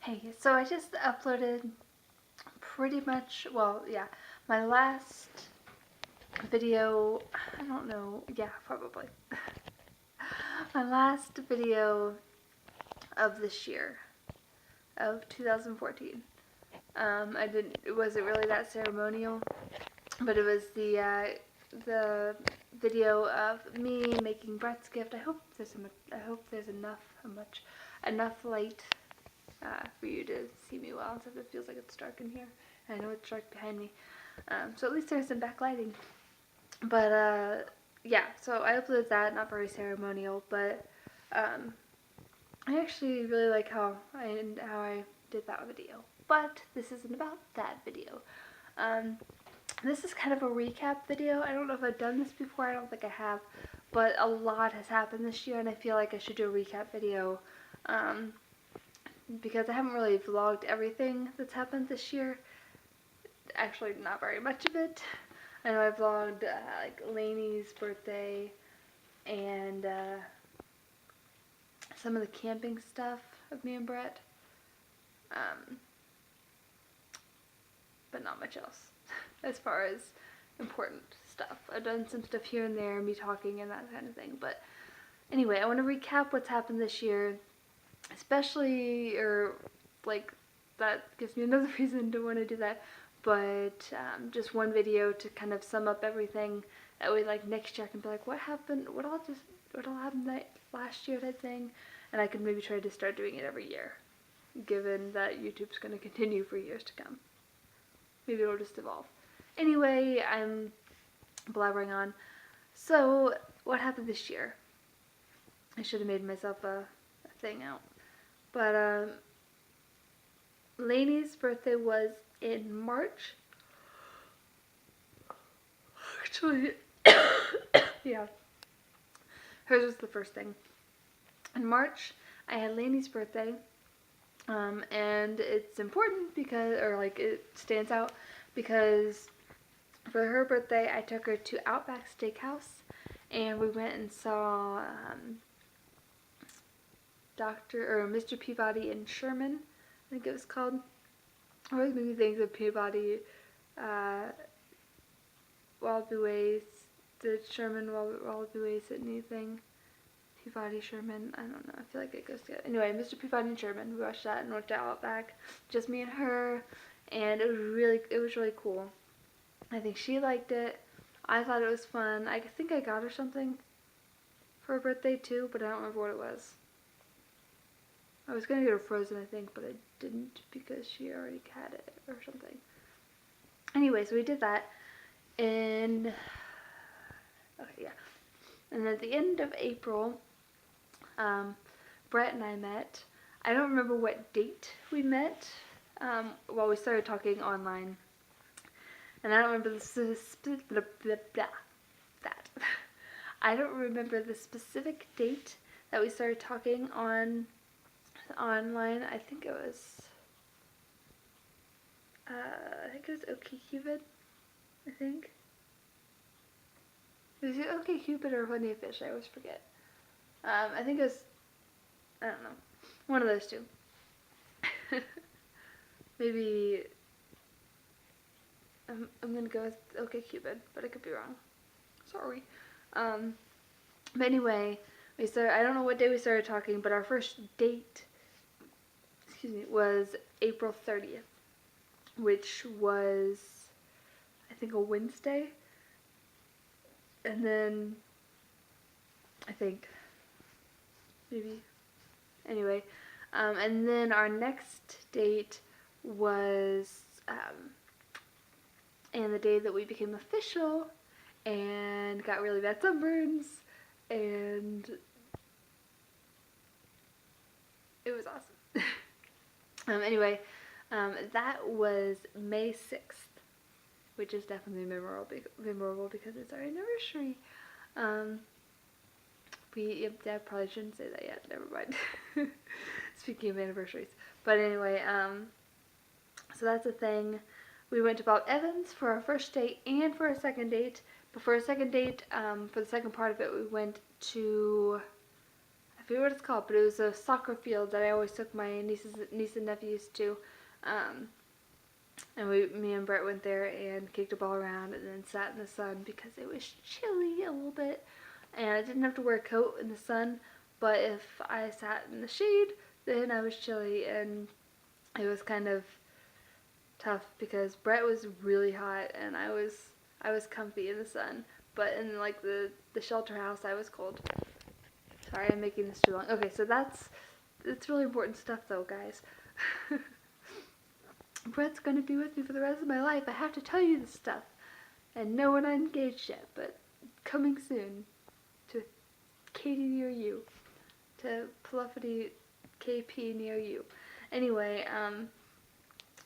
Hey, so I just uploaded pretty much, well, yeah, my last video, I don't know, yeah, probably. My last video of this year, of 2014. It wasn't really that ceremonial, but it was the video of me making Brett's gift. I hope there's enough light for you to see me well, since it feels like it's dark in here. I know it's dark behind me. So at least there's some backlighting. But yeah, so I uploaded that, not very ceremonial, but um, I actually really like how I did that video. But this isn't about that video. Um, this is kind of a recap video. I don't know if I've done this before, I don't think I have, but a lot has happened this year and I feel like I should do a recap video. Because I haven't really vlogged everything that's happened this year. Actually, not very much of it. I know I vlogged like Lainey's birthday and some of the camping stuff of me and Brett, um, but not much else as far as important stuff. I've done some stuff here and there, me talking and that kind of thing. But anyway, I want to recap what's happened this year, especially, or like, that gives me another reason to want to do that, but just one video to kind of sum up everything. That way, like, next year I can be like, what happened, what all happened that last year, that thing, and I can maybe try to start doing it every year, given that YouTube's going to continue for years to come. Maybe it'll just evolve. Anyway, I'm blabbering on. So, what happened this year? I should have made myself a thing out. But Lainey's birthday was in March. Actually, yeah. Hers was the first thing. In March, I had Lainey's birthday. And it's important because, or like, it stands out because for her birthday, I took her to Outback Steakhouse and we went and saw Mr. Peabody in Sherman, I think it was called. I always make me think of Peabody, Wallaby Way, the Sherman Wallaby Way Sydney thing. Peabody, Sherman, I don't know, I feel like it goes together. Anyway, Mr. Peabody and Sherman, we watched that and worked out back, just me and her, and it was really cool. I think she liked it. I thought it was fun. I think I got her something for her birthday too, but I don't remember what it was. I was gonna get her Frozen, I think, but I didn't because she already had it or something. Anyway, so we did that, and okay, yeah. And at the end of April, Brett and I met. I don't remember what date we met. Well, we started talking online, and I don't remember that. I don't remember the specific date that we started talking online. I think it was OkCupid. I think. Was it OkCupid or Plenty of Fish? I always forget. I think it was, I don't know, one of those two. Maybe, I'm gonna go with OkCupid, but I could be wrong. Sorry. But anyway, I don't know what day we started talking, but our first date, was April 30th, which was, I think, a Wednesday. And then, I think, maybe, anyway, and then our next date was, and the day that we became official, and got really bad sunburns, and it was awesome. Anyway, that was May 6th, which is definitely memorable because it's our anniversary. I probably shouldn't say that yet, never mind. Speaking of anniversaries. But anyway, so that's a thing. We went to Bob Evans for our first date and for our second date. But for our second date, for the second part of it, we went to, I forget what it's called, but it was a soccer field that I always took my niece and nephews to. Um, and me and Brett went there and kicked a ball around and then sat in the sun because it was chilly a little bit. And I didn't have to wear a coat in the sun, but if I sat in the shade, then I was chilly, and it was kind of tough because Brett was really hot and I was comfy in the sun, but in like the shelter house I was cold. Sorry, I'm making this too long. Okay, so that's really important stuff though, guys. Brett's gonna be with me for the rest of my life. I have to tell you this stuff. And no, we're not engaged yet, but coming soon to Katie near you, to Fluffity KP near you. Anyway,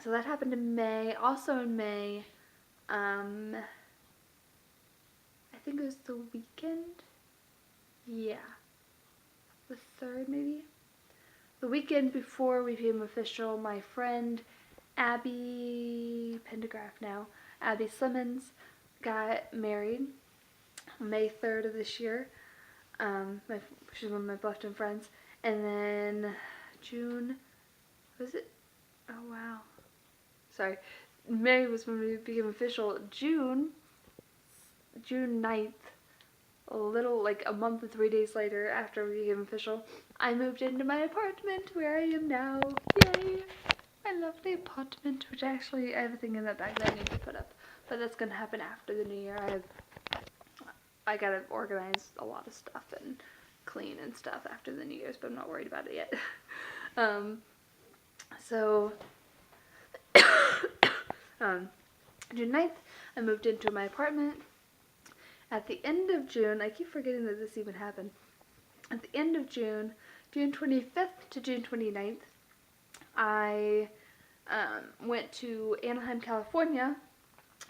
so that happened in May. Also in May, I think it was the weekend. Yeah, the 3rd maybe. The weekend before we became official, my friend Abby Pendergraph now, Abby Simmons, got married May 3rd of this year. She's one of my Bluffton friends. And then June, was it? Oh wow. Sorry. May was when we became official. June 9th, like a month and 3 days later after we became official, I moved into my apartment where I am now. Yay! I love the apartment, which actually I have a thing in that bag that I need to put up, but that's gonna happen after the new year. I gotta organize a lot of stuff and clean and stuff after the New Year's, but I'm not worried about it yet. So June 9th, I moved into my apartment. At the end of June, I keep forgetting that this even happened. At the end of June, June 25th to June 29th, I went to Anaheim, California.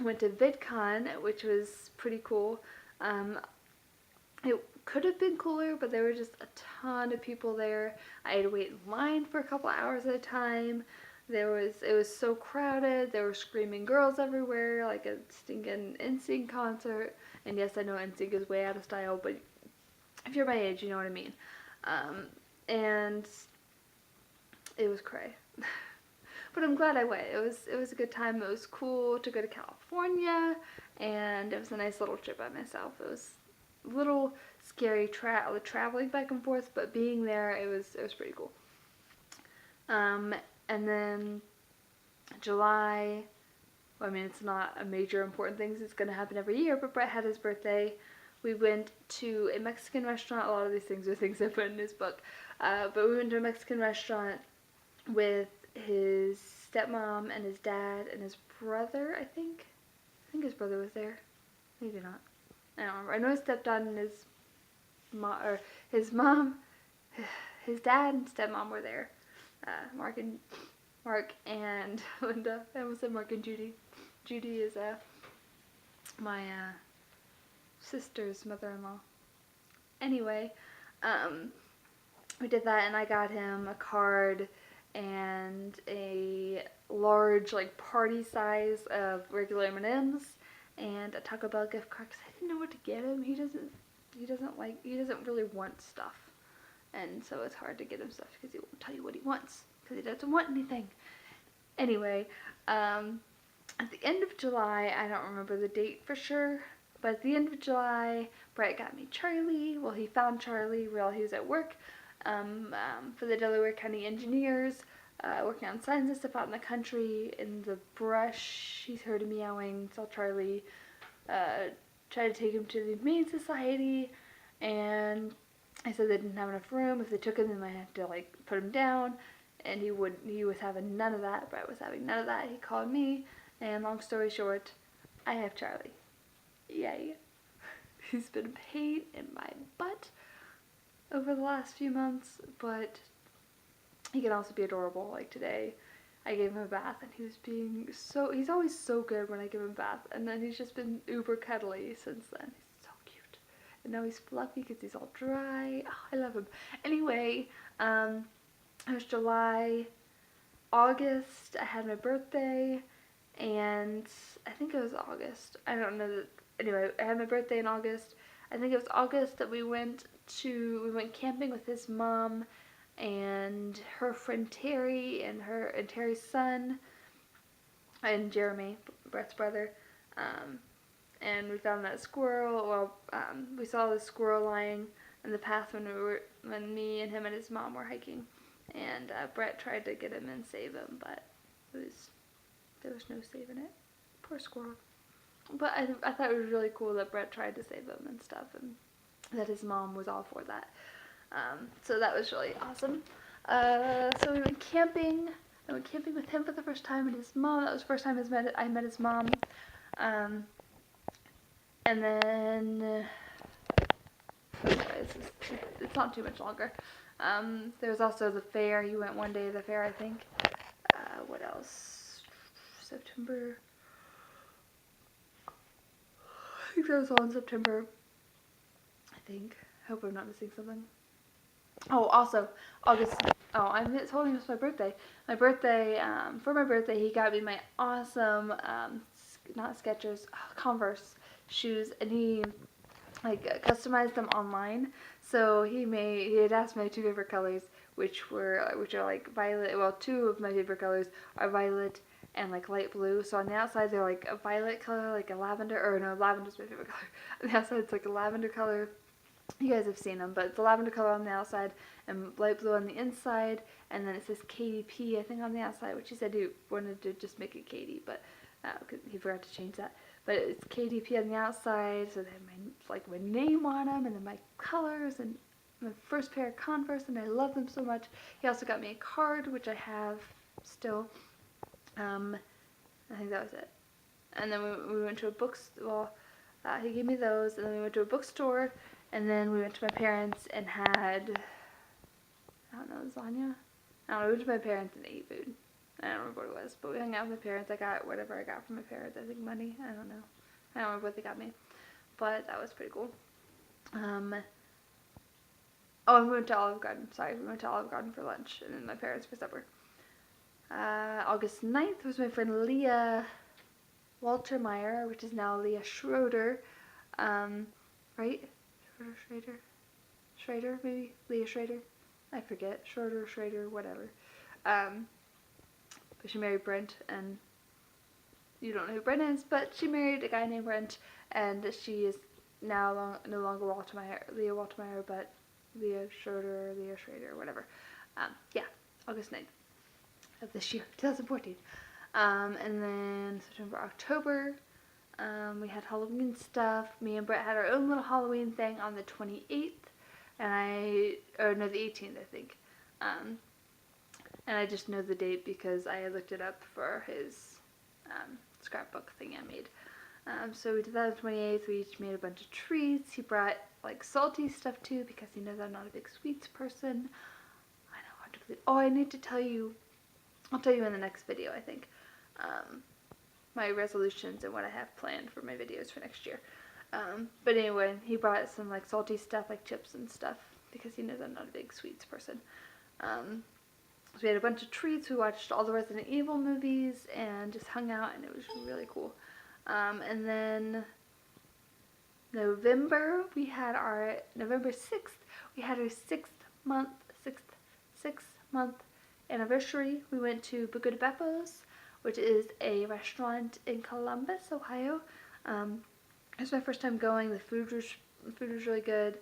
Went to VidCon, which was pretty cool. It could have been cooler, but there were just a ton of people there. I had to wait in line for a couple hours at a time. It was so crowded. There were screaming girls everywhere, like a stinking NSYNC concert. And yes, I know NSYNC is way out of style, but if you're my age, you know what I mean. And it was cray. But I'm glad I went. It was a good time. It was cool to go to California, and it was a nice little trip by myself. It was a little scary traveling back and forth, but being there, it was pretty cool. And then July, well, I mean, it's not a major important thing. It's going to happen every year, but Brett had his birthday. We went to a Mexican restaurant. A lot of these things are things I put in his book. But we went to a Mexican restaurant with his stepmom and his dad and his brother, I think. I think his brother was there. Maybe not. I don't remember. I know his stepdad and his mom, his dad and stepmom were there. Mark and Linda. I almost said Mark and Judy. Judy is my sister's mother-in-law. Anyway, we did that, and I got him a card and a large, like, party size of regular M&Ms and a Taco Bell gift card because I didn't know what to get him. He doesn't really want stuff, and so it's hard to get him stuff because he won't tell you what he wants because he doesn't want anything. Anyway, at the end of July, I don't remember the date for sure, but at the end of July, Brett got me Charlie. Well, he found Charlie while he was at work for the Delaware County Engineers, working on signs and stuff out in the country. In the brush, he heard a meowing, saw Charlie, tried to take him to the Humane Society, and I said they didn't have enough room. If they took him, they might have to, like, put him down. And he was having none of that. Brett was having none of that. He called me, and long story short, I have Charlie. Yay. He's been a pain in my butt over the last few months, but he can also be adorable. Like today, I gave him a bath, and he's always so good when I give him a bath, and then he's just been uber cuddly since then. He's so cute. And now he's fluffy because he's all dry. Oh, I love him. Anyway, it was July. August, I had my birthday, and I think it was August. I don't know. Anyway, I had my birthday in August. I think it was August that we went we went camping with his mom and her friend Terry and Terry's son and Jeremy, Brett's brother. And we found that squirrel. Well, we saw the squirrel lying in the path when me and him and his mom were hiking, and Brett tried to get him and save him, but there was no saving it. Poor squirrel. But I thought it was really cool that Brett tried to save him and stuff, and that his mom was all for that. So that was really awesome. So we went camping. I went camping with him for the first time and his mom. That was the first time I met his mom. And then, it's not too much longer. There was also the fair. He went one day to the fair, I think. What else? September. I think that was all in September. I think. I hope I'm not missing something. Oh, also, August. Oh, I told him it was my birthday. For my birthday, he got me my awesome, not Skechers, Converse shoes, and he customized them online. So he had asked my two favorite colors, which are like violet. Well, two of my favorite colors are violet and like light blue. So on the outside they're like a violet color, like a lavender, or no, lavender's my favorite color. On the outside it's like a lavender color. You guys have seen them, but it's a lavender color on the outside and light blue on the inside, and then it says KDP I think on the outside, which he said he wanted to just make it Katie, but he forgot to change that. But it's KDP on the outside, so they have my name on them, and then my colors, and my first pair of Converse, and I love them so much. He also got me a card, which I have still. I think that was it. And then we went to a bookstore. He gave me those, and then we went to a bookstore, and then we went to my parents and had, I don't know, lasagna? I don't know, we went to my parents and ate food. I don't remember what it was, but we hung out with my parents. I got whatever I got from my parents. I think money. I don't know. I don't remember what they got me, but that was pretty cool. Oh, and we went to Olive Garden. Sorry, we went to Olive Garden for lunch, and then my parents for supper. August 9th was my friend Leah Waltermeyer, which is now Leah Schroeder. Right? Schrader, maybe? Leah Schrader? I forget. Schrader, whatever. But she married Brent, and you don't know who Brent is, but she married a guy named Brent, and she is now no longer Leah Waltermeyer, but Leah Schrader, whatever. Yeah, August 9th of this year, 2014. And then September, October, we had Halloween stuff. Me and Brett had our own little Halloween thing on the 28th, and the 18th, I think. And I just know the date because I looked it up for his scrapbook thing I made. So we did that on the 28th. We each made a bunch of treats. He brought salty stuff too because he knows I'm not a big sweets person. I know, hard to believe. Oh, I need to tell you. I'll tell you in the next video, I think. My resolutions and what I have planned for my videos for next year. But anyway, he brought some salty stuff like chips and stuff because he knows I'm not a big sweets person. So we had a bunch of treats. We watched all the Resident Evil movies and just hung out, and it was really cool. And then November 6th, we had our 6th month anniversary. We went to Buca di Beppo's, which is a restaurant in Columbus, Ohio. It was my first time going. The food was really good.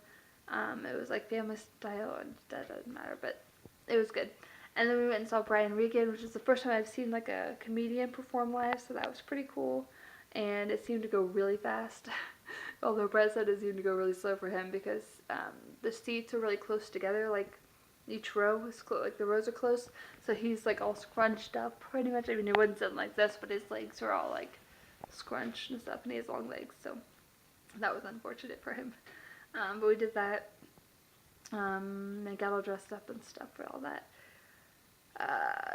It was family style, and that doesn't matter, but it was good. And then we went and saw Brian Regan, which is the first time I've seen a comedian perform live, so that was pretty cool. And it seemed to go really fast. Although Brett said it seemed to go really slow for him because the seats are really close together, each row is the rows are close, so he's all scrunched up pretty much. I mean, he wasn't sitting like this, but his legs were all scrunched and stuff, and he has long legs, so that was unfortunate for him. But we did that, and got all dressed up and stuff for all that.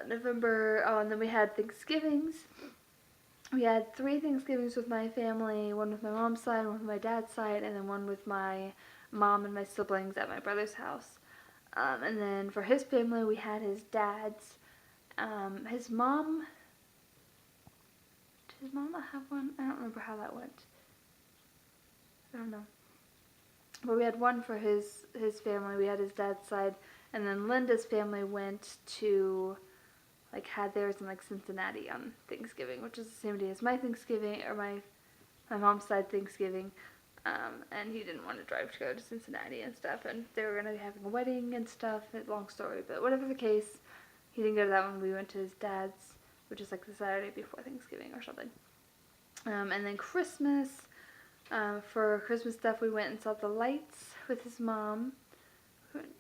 November, and then we had Thanksgivings. We had 3 Thanksgivings with my family, one with my mom's side, one with my dad's side, and then one with my mom and my siblings at my brother's house. And then for his family, we had his dad's. His mom, did his mom not have one? I don't remember how that went. I don't know. but we had one for his family. We had his dad's side, and then Linda's family went to like had theirs in like Cincinnati on Thanksgiving, which is the same day as my Thanksgiving or my mom's side Thanksgiving. And he didn't want to drive to go to Cincinnati and stuff, and they were gonna be having a wedding and stuff. Long story, but whatever the case, he didn't go to that one. We went to his dad's, which is like the Saturday before Thanksgiving or something. And then Christmas, for Christmas stuff, we went and saw the lights with his mom.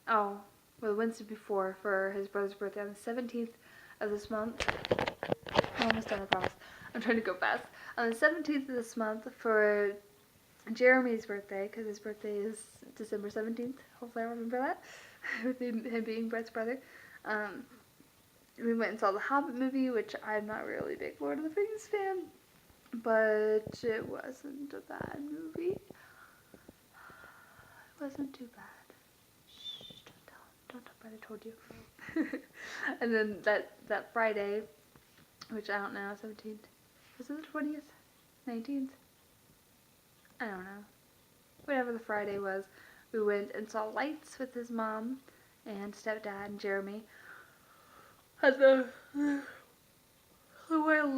Oh, well, the Wednesday before for his brother's birthday on the 17th of this month. I'm almost done, I promise. I'm trying to go fast. On the 17th of this month for Jeremy's birthday, because his birthday is December 17th. Hopefully I remember that, with him being Brett's brother. We went and saw the Hobbit movie, which I'm not really a big Lord of the Rings fan, but it wasn't a bad movie. It wasn't too bad. Shh, don't tell Brett I told you. And then that Friday, which I don't know, 17th, was it the 20th? 19th? I don't know. Whatever the Friday was, we went and saw lights with his mom and stepdad and Jeremy at the wild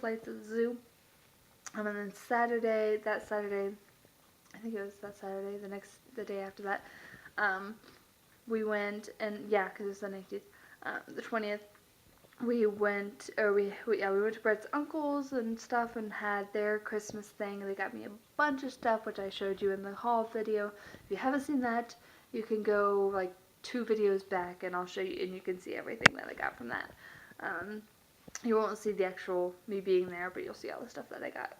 lights at the zoo. And then Saturday, I think it was that Saturday, the day after that, we went and yeah, because it was the 19th, the 20th. We went to Brett's uncle's and stuff and had their Christmas thing. They got me a bunch of stuff, which I showed you in the haul video. If you haven't seen that, you can go like 2 videos back and I'll show you, and you can see everything that I got from that. You won't see the actual me being there, but you'll see all the stuff that I got.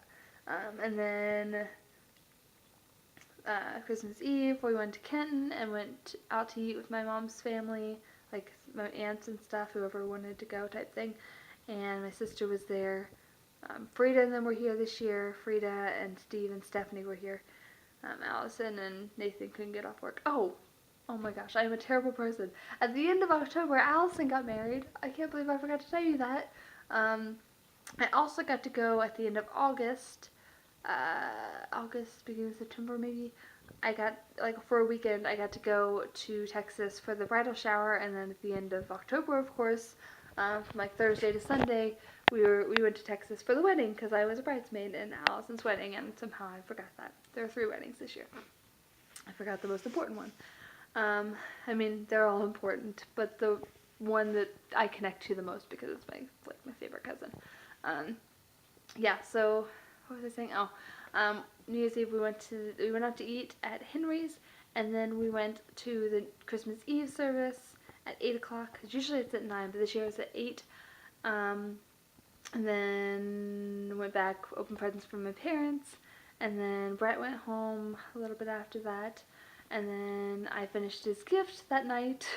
And then Christmas Eve, we went to Kenton and went out to eat with my mom's family, like my aunts and stuff, whoever wanted to go type thing. And my sister was there. Frida and them were here this year. Frida and Steve and Stephanie were here. Allison and Nathan couldn't get off work. Oh my gosh, I am a terrible person. At the end of October, Allison got married. I can't believe I forgot to tell you that. I also got to go at the end of August, beginning of September maybe. I got, like, for a weekend, I got to go to Texas for the bridal shower, and then at the end of October, of course, from like Thursday to Sunday, we went to Texas for the wedding, because I was a bridesmaid in Allison's wedding, and somehow I forgot that. There are 3 weddings this year. I forgot the most important one. I mean, they're all important, but the one that I connect to the most because it's my favorite cousin. Yeah, so what was I saying? New Year's Eve we went out to eat at Henry's, and then we went to the Christmas Eve service at 8 o'clock. Usually it's at 9, but this year it was at 8. And then went back, opened presents for my parents, and then Brett went home a little bit after that, and then I finished his gift that night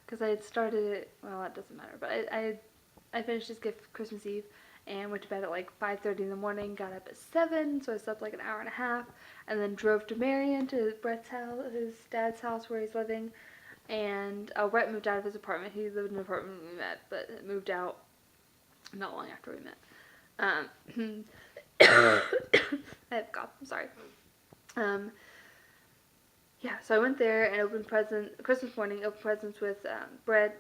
because I had started it. Well, that doesn't matter, but I finished his gift Christmas Eve and went to bed at like 5:30 in the morning, got up at 7, so I slept like an hour and a half, and then drove to Marion to Brett's house, his dad's house where he's living, and Brett moved out of his apartment. He lived in an apartment when we met, but moved out not long after we met. I have a cough, I'm sorry. Yeah, so I went there and opened Christmas morning, opened presents with Brett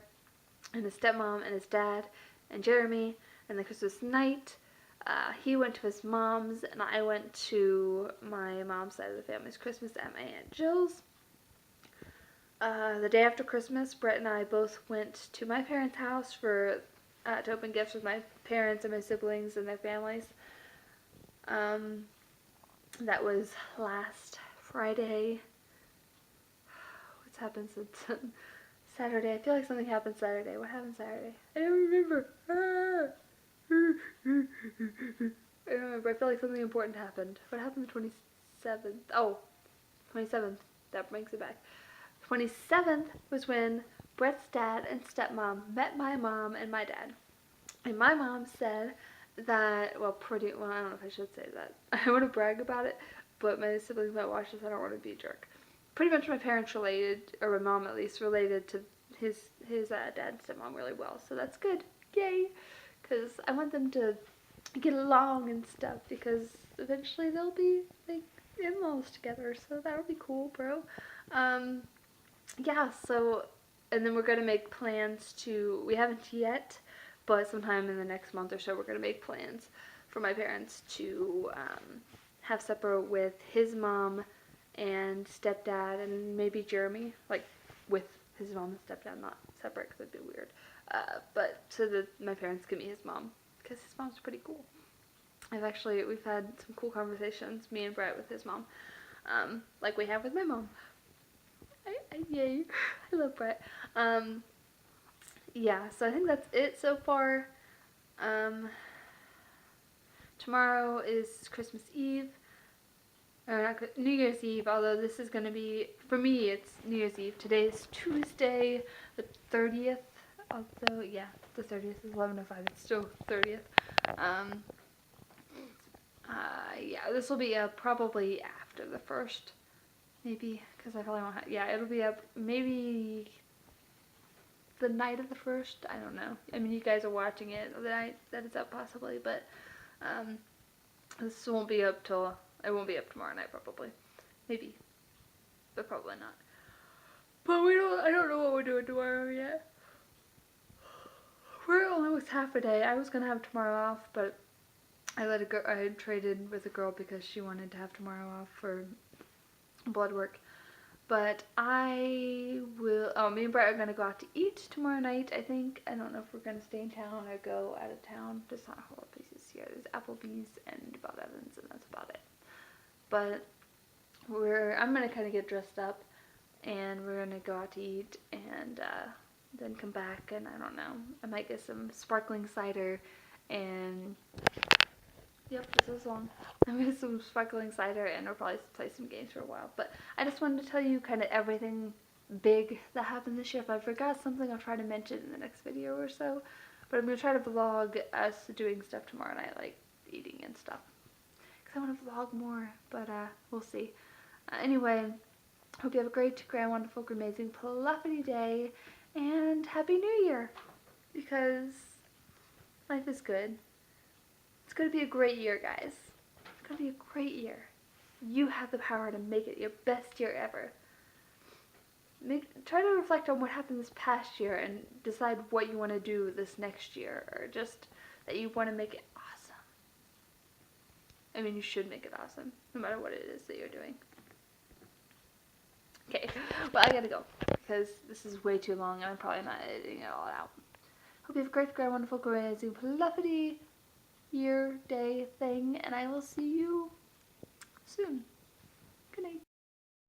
and his stepmom and his dad and Jeremy. And then Christmas night, he went to his mom's, and I went to my mom's side of the family's Christmas at my Aunt Jill's. The day after Christmas, Brett and I both went to my parents' house to open gifts with my parents and my siblings and their families. That was last Friday. What's happened since Saturday? I feel like something happened Saturday. What happened Saturday? I don't remember. I don't remember. I feel like something important happened. What happened the 27th? Oh, 27th. That brings it back. 27th was when Brett's dad and stepmom met my mom and my dad. And my mom said that, well, I don't know if I should say that. I want to brag about it, but my siblings might watch this. I don't want to be a jerk. Pretty much my parents related, or my mom at least, related to his dad and stepmom really well. So that's good. Yay! Because I want them to get along and stuff, because eventually they'll be, like, in-laws together, so that would be cool, bro. Yeah, so, and then we're gonna make plans to, we haven't yet, but sometime in the next month or so, we're gonna make plans for my parents to have supper with his mom and stepdad and maybe Jeremy, like with his mom and stepdad, not separate because it'd be weird. But so that my parents can meet his mom, because his mom's pretty cool. We've had some cool conversations, me and Brett, with his mom, like we have with my mom. Yay, I love Brett. Yeah, so I think that's it so far. Um, Tomorrow is Christmas Eve, or not, New Year's Eve, although this is going to be, for me, it's New Year's Eve. Today is Tuesday, the 30th, although, yeah, the 30th is 11:05, it's still 30th. Um, yeah, this will be up probably after the 1st, maybe, because I probably won't have, yeah, it'll be up maybe the night of the 1st, I don't know. I mean, you guys are watching it the night that it's up possibly, but um, this won't be up till, it won't be up tomorrow night probably. Maybe, but probably not. But I don't know what we're doing tomorrow yet. We're almost half a day. I was gonna have tomorrow off, but I traded with a girl because she wanted to have tomorrow off for blood work. But me and Brett are going to go out to eat tomorrow night, I think. I don't know if we're going to stay in town or go out of town. There's not a whole lot of places here. There's Applebee's and Bob Evans, and that's about it. But I'm going to kind of get dressed up, and we're going to go out to eat, and then come back, and I don't know. I might get some sparkling cider, and yep, this is long. I'm gonna get some sparkling cider and we'll probably play some games for a while. But I just wanted to tell you kind of everything big that happened this year. If I forgot something, I'll try to mention in the next video or so. But I'm gonna try to vlog us doing stuff tomorrow night, like eating and stuff. Because I want to vlog more, but we'll see. Anyway, hope you have a great, grand, wonderful, amazing, pluffity day. And Happy New Year! Because life is good. It's going to be a great year, guys. It's going to be a great year. You have the power to make it your best year ever. Try to reflect on what happened this past year and decide what you want to do this next year, or just that you want to make it awesome. I mean, you should make it awesome, no matter what it is that you're doing. Okay, well, I gotta go, because this is way too long and I'm probably not editing it all out. Hope you have a great, grand, wonderful, amazing, pluffity year, day thing, and I will see you soon.